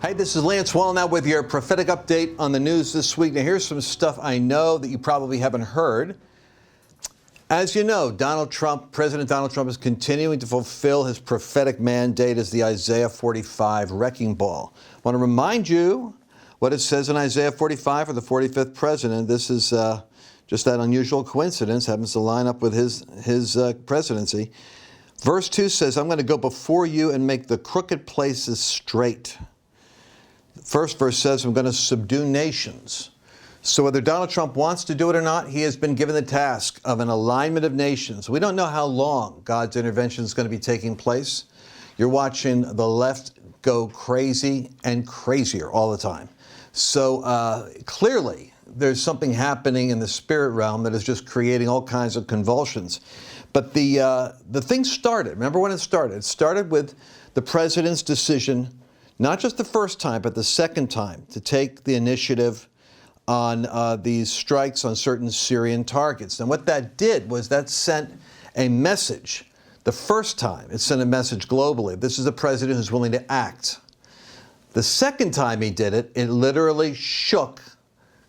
Hi, this is Lance Wallnau with your prophetic update on the news this week. Now, here's some stuff I know that you probably haven't heard. As you know, President Donald Trump is continuing to fulfill his prophetic mandate as the Isaiah 45 wrecking ball. I want to remind you what it says in Isaiah 45 for the 45th president. This is just that unusual coincidence, happens to line up with his presidency. Verse 2 says, I'm going to go before you and make the crooked places straight. First verse says, I'm going to subdue nations. So whether Donald Trump wants to do it or not, he has been given the task of an alignment of nations. We don't know how long God's intervention is going to be taking place. You're watching the left go crazy and crazier all the time. So clearly, there's something happening in the spirit realm that is just creating all kinds of convulsions. But the thing started, remember when it started? It started with the president's decision, not just the first time, but the second time, to take the initiative on these strikes on certain Syrian targets. And what that did was that sent a message. The first time, it sent a message globally. This is a president who's willing to act. The second time he did it, it literally shook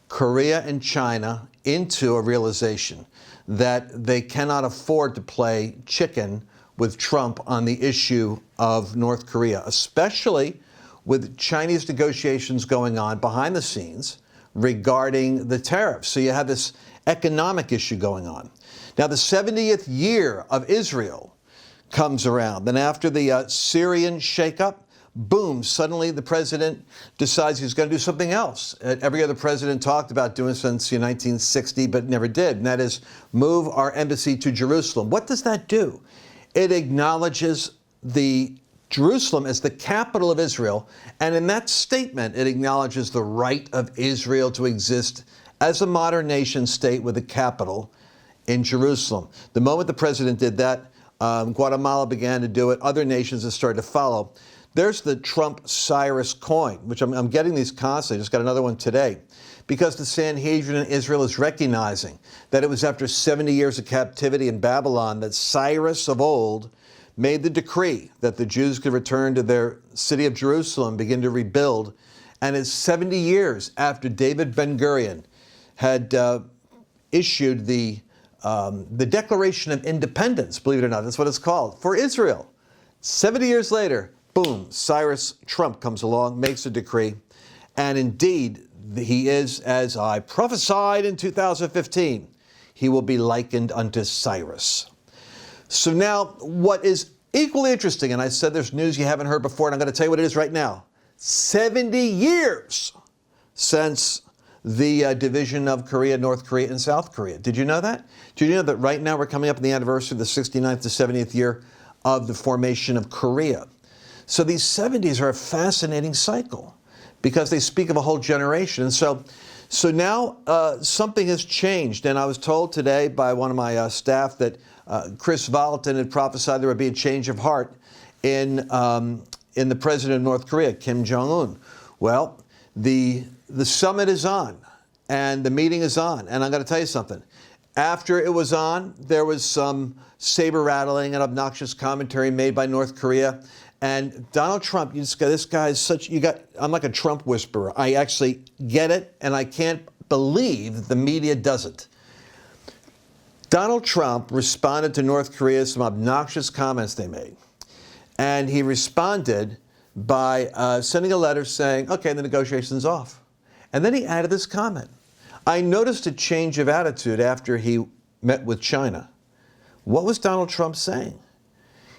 Korea and China into a realization that they cannot afford to play chicken with Trump on the issue of North Korea, especially with Chinese negotiations going on behind the scenes regarding the tariffs. So you have this economic issue going on. Now, the 70th year of Israel comes around. And after the Syrian shakeup, boom, suddenly the president decides he's going to do something else. Every other president talked about doing since 1960, but never did, and that is move our embassy to Jerusalem. What does that do? It acknowledges Jerusalem as the capital of Israel, and in that statement, it acknowledges the right of Israel to exist as a modern nation state with a capital in Jerusalem. The moment the president did that, Guatemala began to do it. Other nations have started to follow. There's the Trump Cyrus coin, which I'm getting these constantly. I just got another one today. Because the Sanhedrin in Israel is recognizing that it was after 70 years of captivity in Babylon that Cyrus of old made the decree that the Jews could return to their city of Jerusalem, begin to rebuild. And it's 70 years after David Ben-Gurion had issued the Declaration of Independence, believe it or not, that's what it's called, for Israel. 70 years later, boom, Cyrus Trump comes along, makes a decree, and indeed, he is, as I prophesied in 2015, he will be likened unto Cyrus. So now, what is equally interesting, and I said there's news you haven't heard before, and I'm going to tell you what it is right now. 70 years since the division of Korea, North Korea, and South Korea. Did you know that? Did you know that right now we're coming up on the anniversary of the 69th to 70th year of the formation of Korea? So these 70s are a fascinating cycle because they speak of a whole generation. And so now something has changed. And I was told today by one of my staff that Chris Valentin had prophesied there would be a change of heart in the president of North Korea, Kim Jong-un. Well, the summit is on and the meeting is on. And I'm going to tell you something. After it was on, there was some saber rattling and obnoxious commentary made by North Korea. And Donald Trump, this guy is I'm like a Trump whisperer. I actually get it, and I can't believe the media doesn't. Donald Trump responded to North Korea some obnoxious comments they made. And he responded by sending a letter saying, okay, the negotiation's off. And then he added this comment. I noticed a change of attitude after he met with China. What was Donald Trump saying?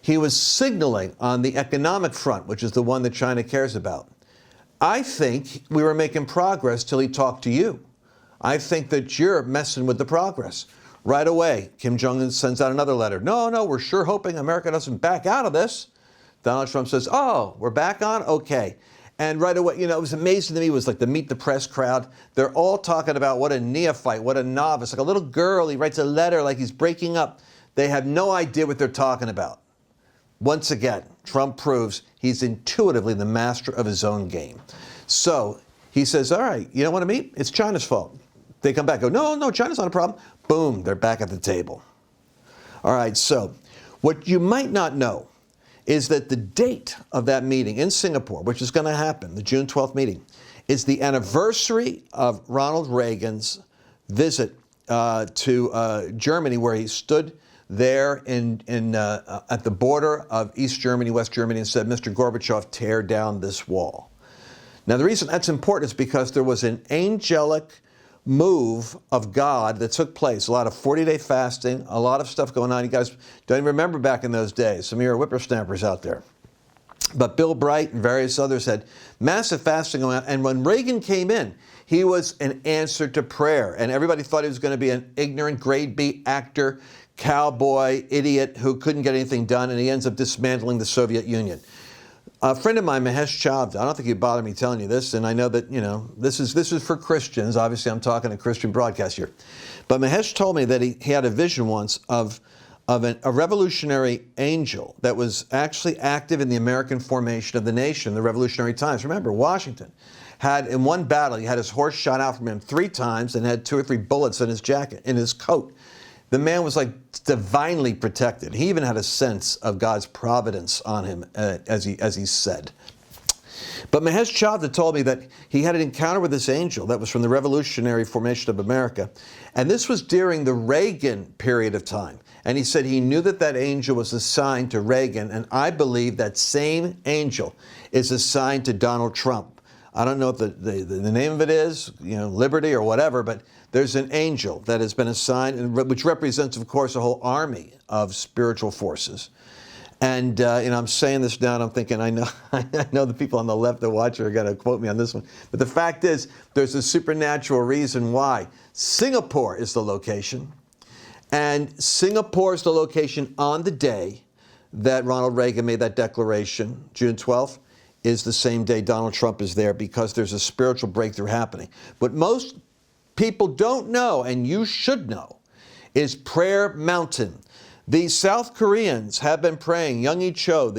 He was signaling on the economic front, which is the one that China cares about. I think we were making progress till he talked to you. I think that you're messing with the progress. Right away, Kim Jong-un sends out another letter. No, we're sure hoping America doesn't back out of this. Donald Trump says, oh, we're back on? Okay. And right away, it was amazing to me. It was like the Meet the Press crowd. They're all talking about what a neophyte, what a novice. Like a little girl, he writes a letter like he's breaking up. They have no idea what they're talking about. Once again, Trump proves he's intuitively the master of his own game. So he says, all right, you don't want to meet? It's China's fault. They come back, go, no, China's not a problem. Boom, they're back at the table. All right, so what you might not know is that the date of that meeting in Singapore, which is going to happen, the June 12th meeting, is the anniversary of Ronald Reagan's visit to Germany, where he stood there at the border of East Germany, West Germany, and said, "Mr. Gorbachev, tear down this wall." Now, the reason that's important is because there was an angelic move of God that took place. A lot of 40-day fasting, a lot of stuff going on. You guys don't even remember back in those days. Some of you are whippersnappers out there. But Bill Bright and various others had massive fasting going on. And when Reagan came in, he was an answer to prayer. And everybody thought he was going to be an ignorant grade B actor, cowboy, idiot who couldn't get anything done. And he ends up dismantling the Soviet Union. A friend of mine, Mahesh Chavda, I don't think he'd bother me telling you this, and I know that, this is for Christians. Obviously, I'm talking a Christian broadcast here. But Mahesh told me that he had a vision once of a revolutionary angel that was actually active in the American formation of the nation, the revolutionary times. Remember, Washington had, in one battle, he had his horse shot out from him 3 times and had 2 or 3 bullets in his jacket, in his coat. The man was like divinely protected. He even had a sense of God's providence on him, as he said. But Mahesh Chavda told me that he had an encounter with this angel that was from the revolutionary formation of America. And this was during the Reagan period of time. And he said he knew that that angel was assigned to Reagan. And I believe that same angel is assigned to Donald Trump. I don't know if the name of it is, Liberty or whatever, but there's an angel that has been assigned, which represents, of course, a whole army of spiritual forces. And I'm saying this now, and I'm thinking, I know the people on the left that watch are going to quote me on this one. But the fact is, there's a supernatural reason why. Singapore is the location, and Singapore is the location on the day that Ronald Reagan made that declaration, June 12th, is the same day Donald Trump is there, because there's a spiritual breakthrough happening. But most people don't know, and you should know, is Prayer Mountain. The South Koreans have been praying. Young Cho,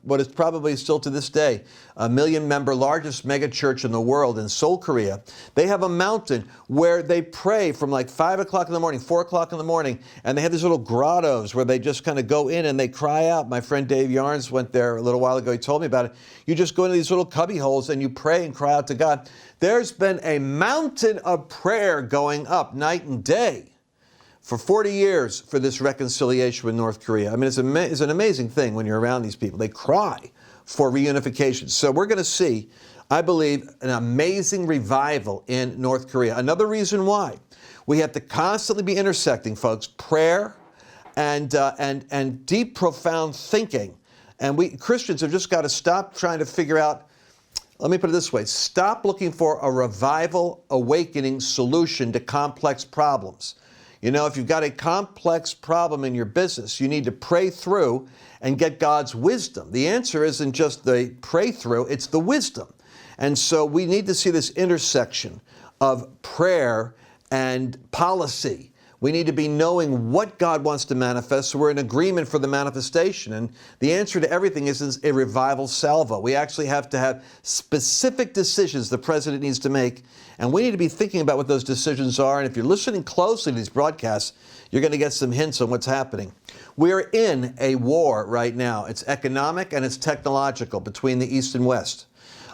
what is probably still to this day a 1 million-member largest megachurch in the world in Seoul, Korea, they have a mountain where they pray from like 5 o'clock in the morning, 4 o'clock in the morning, and they have these little grottos where they just kind of go in and they cry out. My friend Dave Yarnes went there a little while ago. He told me about it. You just go into these little cubby holes and you pray and cry out to God. There's been a mountain of prayer going up night and day for 40 years for this reconciliation with North Korea. I mean, it's an amazing thing when you're around these people. They cry for reunification. So we're going to see, I believe, an amazing revival in North Korea. Another reason why we have to constantly be intersecting, folks, prayer and deep, profound thinking. And we Christians have just got to stop trying to figure out, let me put it this way, stop looking for a revival, awakening solution to complex problems. If you've got a complex problem in your business, you need to pray through and get God's wisdom. The answer isn't just the pray through, it's the wisdom. And so we need to see this intersection of prayer and policy. We need to be knowing what God wants to manifest, so we're in agreement for the manifestation. And the answer to everything is a revival salvo. We actually have to have specific decisions the president needs to make, and we need to be thinking about what those decisions are. And if you're listening closely to these broadcasts, you're going to get some hints on what's happening. We're in a war right now. It's economic and it's technological between the East and West.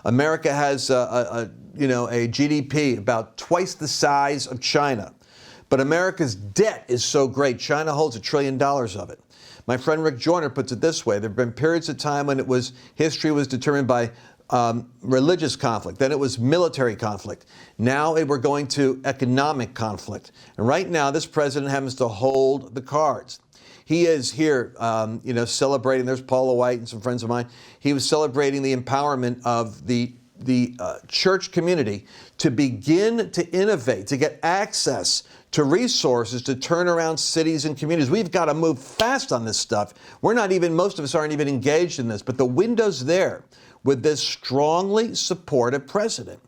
America has a GDP about twice the size of China. But America's debt is so great, China holds $1 trillion of it. My friend Rick Joyner puts it this way: there have been periods of time when history was determined by religious conflict, then it was military conflict. Now we're going to economic conflict. And right now, this president happens to hold the cards. He is here, celebrating. There's Paula White and some friends of mine. He was celebrating the empowerment of the church community to begin to innovate, to get access to resources to turn around cities and communities. We've got to move fast on this stuff. Most of us aren't even engaged in this, but the window's there with this strongly supportive president.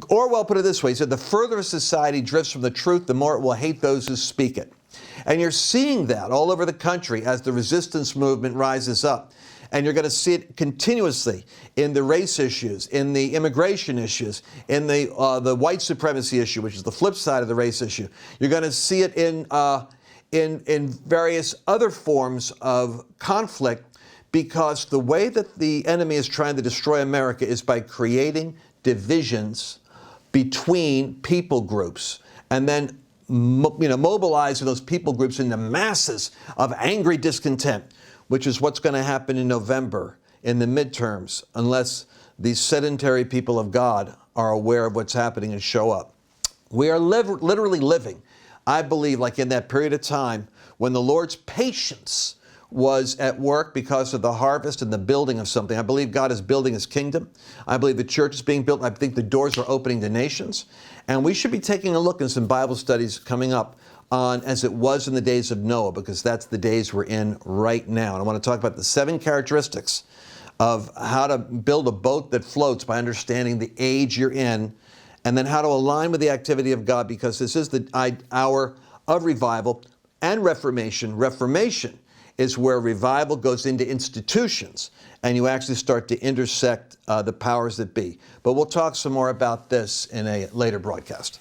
Orwell put it this way: he said, "The further a society drifts from the truth, the more it will hate those who speak it." And you're seeing that all over the country as the resistance movement rises up. And you're going to see it continuously in the race issues, in the immigration issues, in the white supremacy issue, which is the flip side of the race issue. You're going to see it in various other forms of conflict because the way that the enemy is trying to destroy America is by creating divisions between people groups and then mobilizing those people groups into masses of angry discontent, which is what's going to happen in November in the midterms unless these sedentary people of God are aware of what's happening and show up. We are literally living, I believe, like in that period of time when the Lord's patience was at work because of the harvest and the building of something. I believe God is building his kingdom. I believe the church is being built. I think the doors are opening to nations. And we should be taking a look in some Bible studies coming up on as it was in the days of Noah, because that's the days we're in right now. And I want to talk about the 7 characteristics of how to build a boat that floats by understanding the age you're in, and then how to align with the activity of God, because this is the hour of revival and reformation. Reformation is where revival goes into institutions and you actually start to intersect the powers that be. But we'll talk some more about this in a later broadcast.